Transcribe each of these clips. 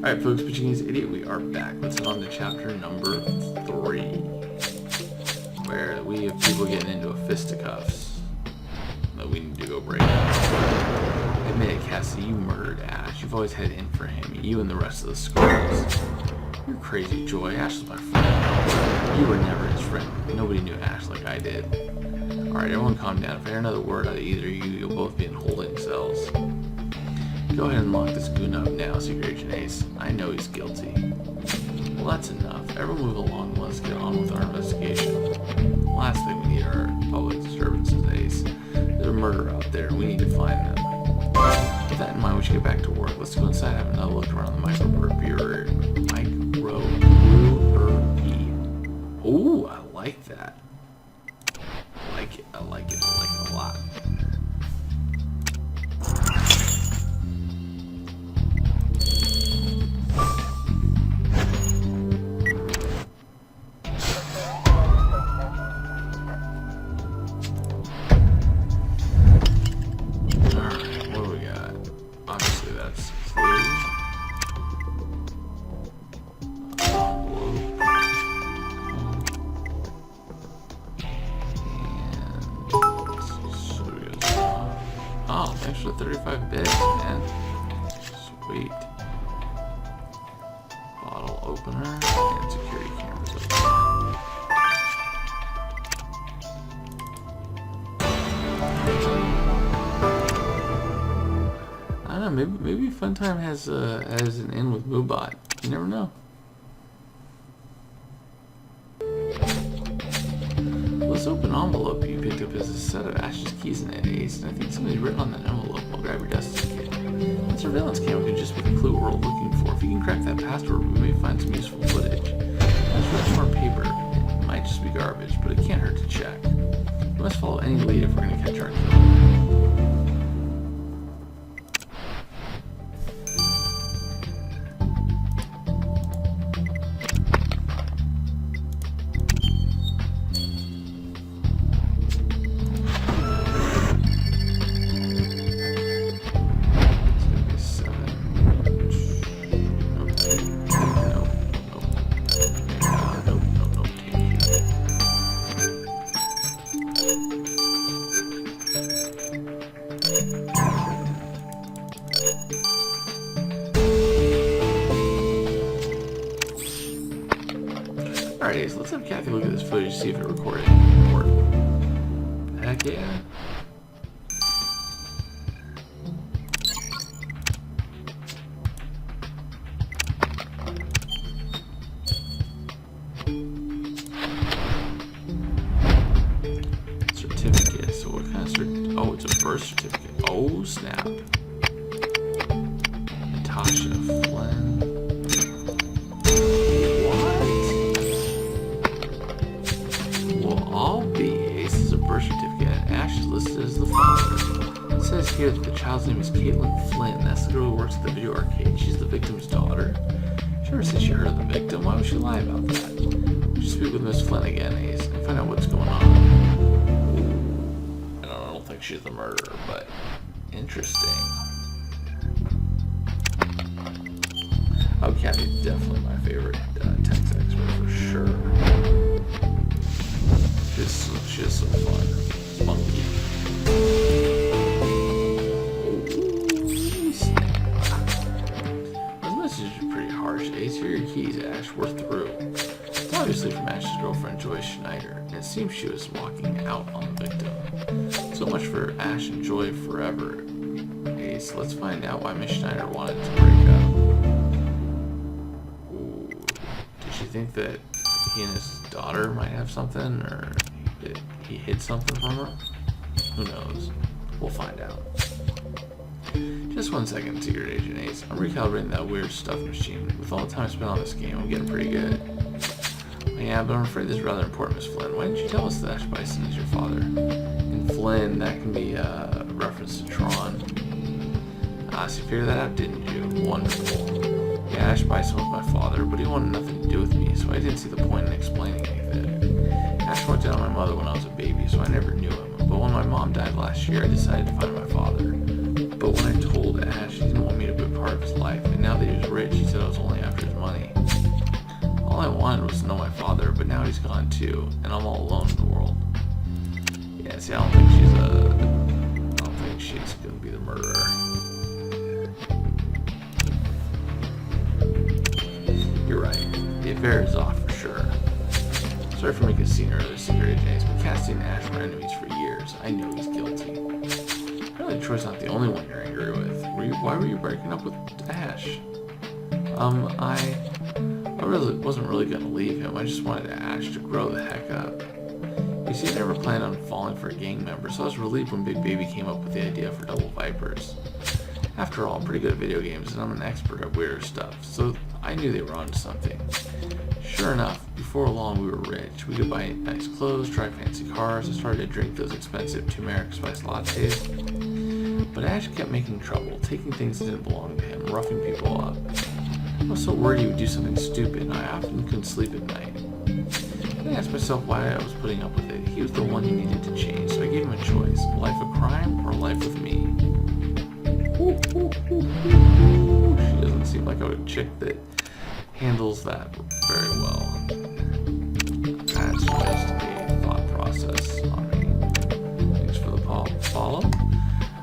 Alright folks, Pitching's Idiot, we are back. Let's head on to chapter number 3, where we have people getting into a fisticuffs that we need to go break up. Admit it, Cassie, you murdered Ash. You've always had it in for him, you and the rest of the Skulls. You're crazy, Joy. Ash was my friend. You were never his friend. Nobody knew Ash like I did. Alright, everyone calm down. If I hear another word out of either of you, you'll both be in holding cells. Go ahead and lock this goon up now, Secret Agent Ace. I know he's guilty. Well, that's enough. Everyone move along and let's get on with our investigation. The last thing we need are public disturbances, Ace. There's a murderer out there, and we need to find them. With that in mind, we should get back to work. Let's go inside and have another look around the microbrewery. Ooh, I like that. I like it a lot. Alright, what do we got? Obviously that's clear. Oh, extra 35 bits, man. Sweet. Bottle opener and security cameras opener. I don't know, maybe Funtime has an in with Moobot. You never know. This open envelope you picked up is a set of Ash's keys in it, Ace, and I think somebody's written on that envelope. I'll grab your desk kit. That surveillance camera could just be the clue we're all looking for. If you can crack that password, we may find some useful footage. That's really smart paper. It might just be garbage, but it can't hurt to check. We must follow any lead if we're going to catch our killer. Alright, Ace, let's have Kathy look at this footage to see if it recorded anything important. Heck yeah. Certificate. So what kind of oh, it's a birth certificate. Oh, snap. Natasha Flynn. Birth certificate, and Ash is listed as the father. It says here that the child's name is Caitlin Flynn. That's the girl who works at the video arcade. She's the victim's daughter. She never said she heard of the victim. Why would she lie about that? We should speak with Miss Flynn again, Ace, and find out what's going on. I don't think she's the murderer, but interesting. Oh, Kathy's definitely my favorite text expert for sure. She's so fun. Spunky. Oh, snap. This message is pretty harsh. Ace, here are your keys, Ash. We're through. It's obviously from Ash's girlfriend, Joy Schneider, and it seems she was walking out on the victim. So much for Ash and Joy forever. Ace, let's find out why Miss Schneider wanted to break up. Ooh. Did she think that he and his daughter might have something, or he hid something from her? Who knows? We'll find out. Just 1 second, Secret Agent Ace. I'm recalibrating that weird stuff machine. With all the time spent on this game, I'm getting pretty good. Yeah, but I'm afraid this is rather important, Miss Flynn. Why didn't you tell us that Ash Bison is your father? And Flynn, that can be a reference to Tron. So you figured that out, didn't you? Wonderful. Yeah, Ash Bison was my father, but he wanted nothing to do with me, so I didn't see the point in explaining anything. Ash worked out on my mother when I was a baby, so I never knew him. But when my mom died last year, I decided to find my father. But when I told Ash, he didn't want me to be a part of his life, and now that he was rich, he said I was plan was to know my father, but now he's gone too, and I'm all alone in the world. Yeah, see, I don't think she's gonna be the murderer. You're right. The affair is off for sure. Sorry for making a scene earlier, Secret Agent Ace, but Cassie and Ash were enemies for years. I know he's guilty. Apparently Troy's not the only one you're angry with. Why were you breaking up with Ash? I wasn't really gonna leave him. I just wanted Ash to grow the heck up. You see, I never planned on falling for a gang member, so I was relieved when Big Baby came up with the idea for Double Vipers. After all, I'm pretty good at video games, and I'm an expert at weirder stuff, so I knew they were onto something. Sure enough, before long we were rich. We could buy nice clothes, drive fancy cars. I started to drink those expensive turmeric spice lattes. But Ash kept making trouble, taking things that didn't belong to him, roughing people up. I was so worried he would do something stupid, I often couldn't sleep at night. I asked myself why I was putting up with it. He was the one who needed to change, so I gave him a choice. A life of crime or a life with me. She doesn't seem like a chick that handles that very well. That's just a thought process on me. Thanks for the follow.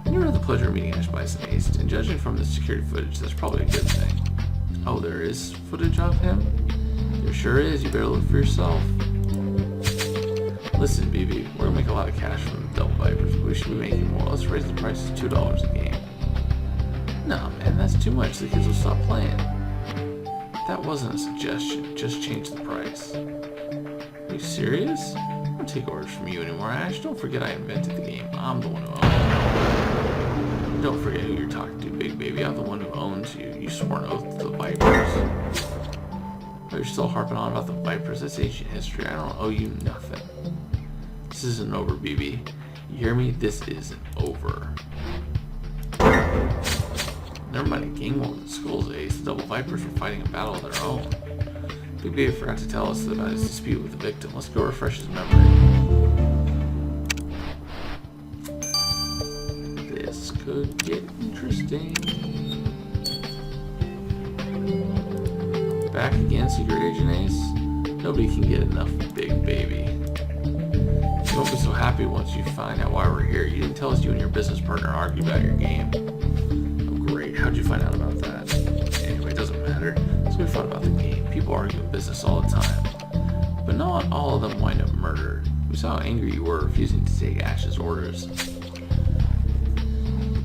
I never had the pleasure of meeting Ash Bison Ace, and judging from the security footage, that's probably a good thing. Oh, there is footage of him? There sure is. You better look for yourself. Listen, BB, we're gonna make a lot of cash from the Double Vipers, but we should be making more. Let's raise the prices to $2 a game. No, man, that's too much. The kids will stop playing. That wasn't a suggestion. Just change the price. Are you serious? I don't take orders from you anymore, Ash. Don't forget I invented the game. I'm the one who owns it. Don't forget who you're talking to, Big Baby. I'm the one who owns you. You swore an oath to the Vipers. But you're still harping on about the Vipers. That's ancient history. I don't owe you nothing. This isn't over, BB. You hear me? This isn't over. Never mind a gang war with the Skulls Ace. The Double Vipers were fighting a battle of their own. Big Baby forgot to tell us about his dispute with the victim. Let's go refresh his memory. This could get interesting. Back again, Secret Agent Ace? Nobody can get enough of Big Baby. You won't be so happy once you find out why we're here. You didn't tell us you and your business partner argued about your game. Oh great, how'd you find out about that? Anyway, it doesn't matter. So we fought about the game. People argue in business all the time. But not all of them wind up murdered. We saw how angry you were, refusing to take Ash's orders.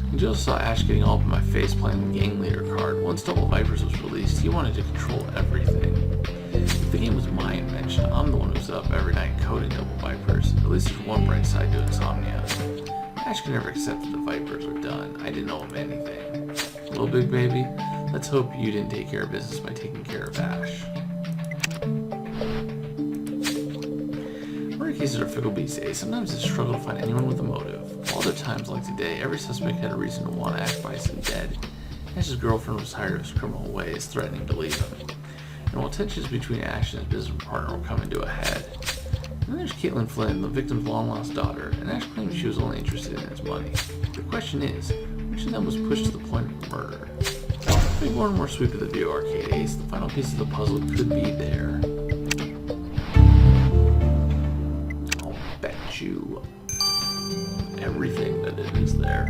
And you also saw Ash getting all up in my face playing the gang leader card. Once Double Vipers was released, he wanted to control everything. If the game was my invention, I'm the one who's up every night coding Double Vipers. At least there's one bright side to insomnia. Ash could never accept that the Vipers were done. I didn't owe him anything. Well, Big Baby, let's hope you didn't take care of business by taking care of Ash. Murder cases are fickle beasts, eh? Sometimes it's a struggle to find anyone with a motive. While other times, like today, every suspect had a reason to want Ash Bison dead. Ash's girlfriend was tired of his criminal ways, threatening to leave him. And while tensions between Ash and his business partner were coming to a head. And then there's Caitlin Flynn, the victim's long-lost daughter, and Ash claimed she was only interested in his money. The question is, which of them was pushed to the point of murder? Make one more sweep of the Video Arcade Ace. The final piece of the puzzle could be there. I'll bet you everything that it is there.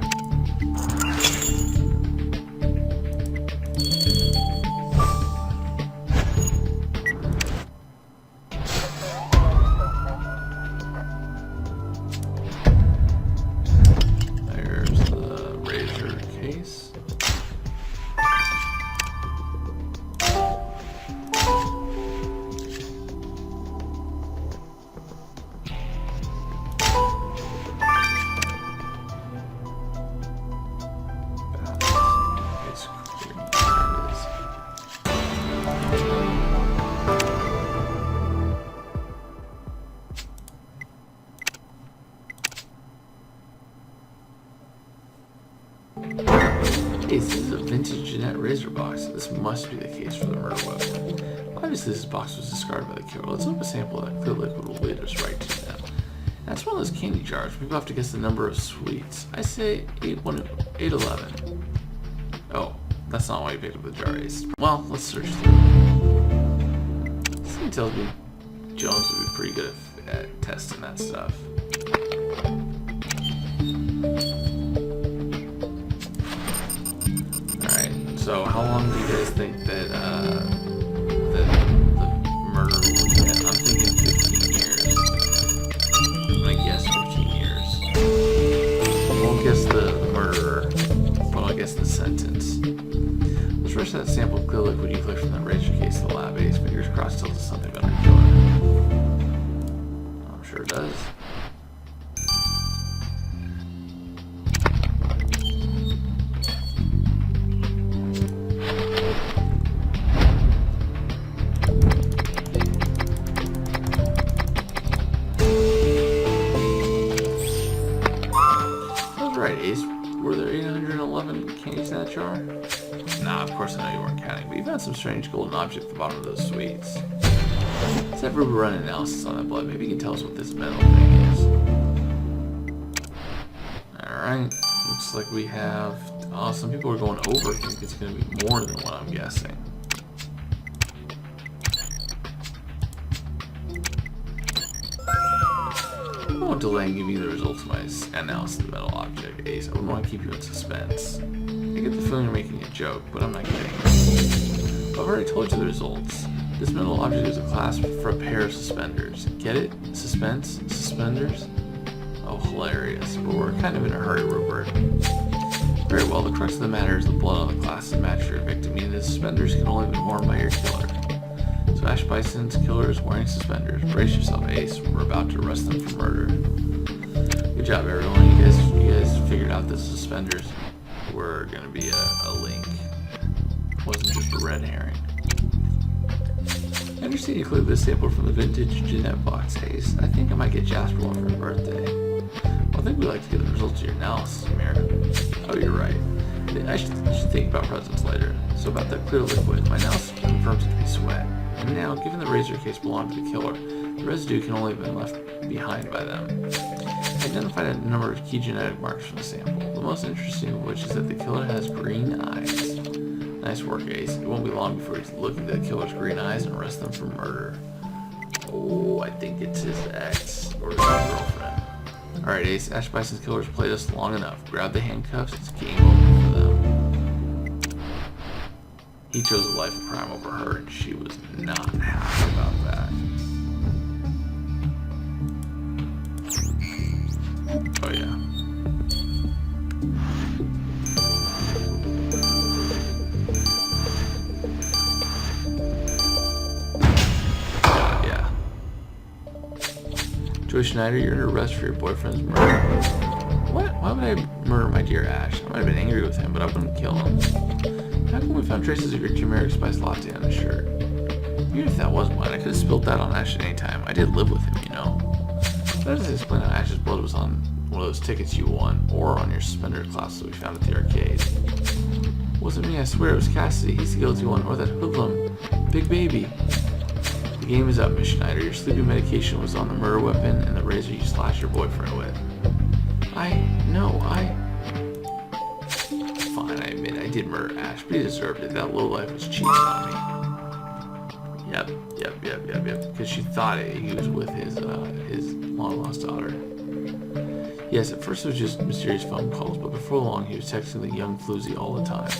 There's the razor case. Hey, this is a vintage Jeanette razor box. This must be the case for the murder weapon. Obviously, this box was discarded by the killer. Let's open a sample of that clear liquid will lead us right to them. That's one of those candy jars. People have to guess the number of sweets. I say 811. Oh, that's not why you picked up the jar, Ace. Well, let's search through. This Something tells me Jones would be pretty good at testing that stuff. Alright, so how long do you guys think that the murder will get? I'm thinking 15 years. I'm gonna guess 15 years. I won't guess the murderer, but I'll guess the sentence. Let's rush that sample of clear liquid you collect from that razor case to the lab. Ace, fingers crossed, tells us something about our killer. I'm sure it does. Right, Ace. Were there 811 candies in that jar? Nah, of course I know you weren't counting, but you found some strange golden object at the bottom of those sweets. Let's have Ruby run an analysis on that blood. Maybe you can tell us what this metal thing is. Alright, looks like we have... Oh, some people are going over. I think it's going to be more than what I'm guessing. I won't delay in giving you the results of my analysis of the metal object, Ace. I wouldn't want to keep you in suspense. I get the feeling you're making a joke, but I'm not kidding. I've already told you the results. This metal object is a class for a pair of suspenders. Get it? Suspense? Suspenders? Oh, hilarious. But we're kind of in a hurry, Rupert. Very well, the crux of the matter is the blood on the glasses match your victim, meaning the suspenders can only be worn by your killer. So Ash Bison's killer is wearing suspenders. Brace yourself, Ace. We're about to arrest them for murder. Good job, everyone. You guys figured out the suspenders were going to be a link. It wasn't just a red herring. I understand you cleared this sample from the vintage Jeanette box, Ace. I think I might get Jasper one for her birthday. Well, I think we'd like to get the results of your analysis, Amir. Oh, you're right. I should think about presents later. So about that clear liquid, my analysis confirms it to be sweat. And now, given the razor case belonged to the killer, the residue can only have been left behind by them. I identified a number of key genetic markers from the sample, the most interesting of which is that the killer has green eyes. Nice work, Ace. It won't be long before you look into the killer's green eyes and arrest them for murder. Oh, I think it's his ex, or his girlfriend. Alright, Ace, Ash Bison's killer's played us long enough. Grab the handcuffs, it's game over for them. He chose a life of crime over her, and she was not happy about that. Oh yeah. Yeah. Joy Schneider, you're under arrest for your boyfriend's murder. What? Why would I murder my dear Ash? I might have been angry with him, but I wouldn't kill him. How come we found traces of your turmeric spice latte on his shirt? Even if that was mine, I could have spilled that on Ash at any time. I did live with him, you know. That doesn't explain how Ash's blood was on one of those tickets you won, or on your suspender class that we found at the arcade. It wasn't me, I swear, it was Cassidy. He's the guilty one, or that hoodlum, Big Baby. The game is up, Miss Schneider. Your sleeping medication was on the murder weapon and the razor you slashed your boyfriend with. Fine, I admit I did murder Ash, but he deserved it. That lowlife was cheating on me. Yep. Because she thought he was with his long-lost daughter. Yes, at first it was just mysterious phone calls, but before long he was texting the young floozy all the time.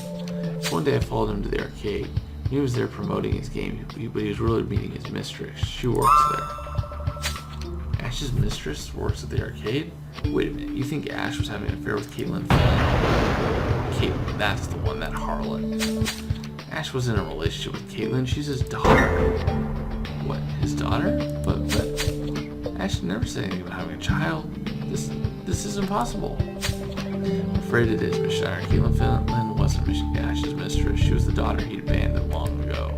So one day I followed him to the arcade. He was there promoting his game, but he was really meeting his mistress. She works there. Ash's mistress works at the arcade? Wait a minute, you think Ash was having an affair with Caitlin Flynn? Caitlin, that's the one, that harlot. Ash wasn't in a relationship with Caitlin, she's his daughter. What, his daughter? But Ash never said anything about having a child. This is impossible. I'm afraid it is, Miss Schneider. Caitlin Flynn wasn't Ash's mistress. She was the daughter he'd abandoned long ago.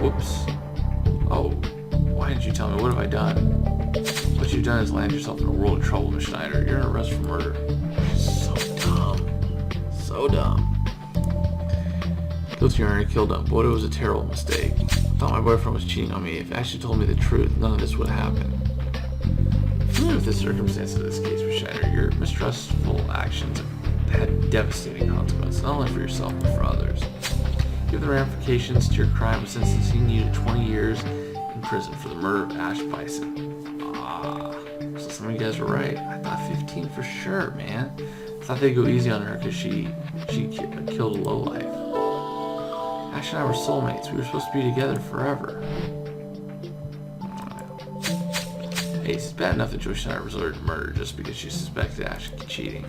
Whoops. Oh, why didn't you tell me? What have I done? What you've done is land yourself in a world of trouble, Miss Schneider. You're under arrest for murder. So dumb. So dumb. Guilty or killed him. Boy, it was a terrible mistake. I thought my boyfriend was cheating on me. If Ash had told me the truth, none of this would have happened. Familiar with the circumstances of this case, Miss Schneider, your mistrustful actions have had devastating consequences, not only for yourself, but for others. You Given the ramifications to your crime, sentencing you to 20 years in prison for the murder of Ash Bison. Ah, so some of you guys were right. I thought 15 for sure, man. I thought they'd go easy on her because she killed a lowlife. Ash and I were soulmates. We were supposed to be together forever. Hey, it's bad enough that Joyce and I resorted to murder just because she suspected Ash of cheating.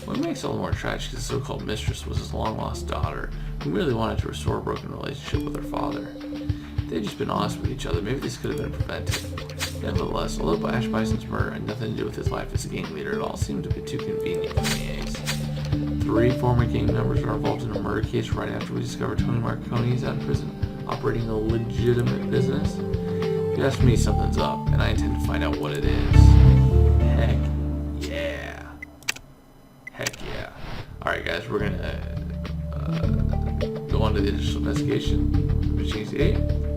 What makes it all the more tragic is the so-called mistress was his long-lost daughter, who merely wanted to restore a broken relationship with her father. If they'd just been honest with each other, maybe this could have been prevented. Nevertheless, although Ash Bison's murder had nothing to do with his life as a gang leader, it all seemed a bit too convenient for me, Ace. 3 former gang members are involved in a murder case right after we discovered Tony Marconi is out of prison, operating a legitimate business. If you ask me, something's up, and I intend to find out what it is. Heck yeah. Heck yeah. Alright guys, we're gonna go on to the initial investigation. Change the 8.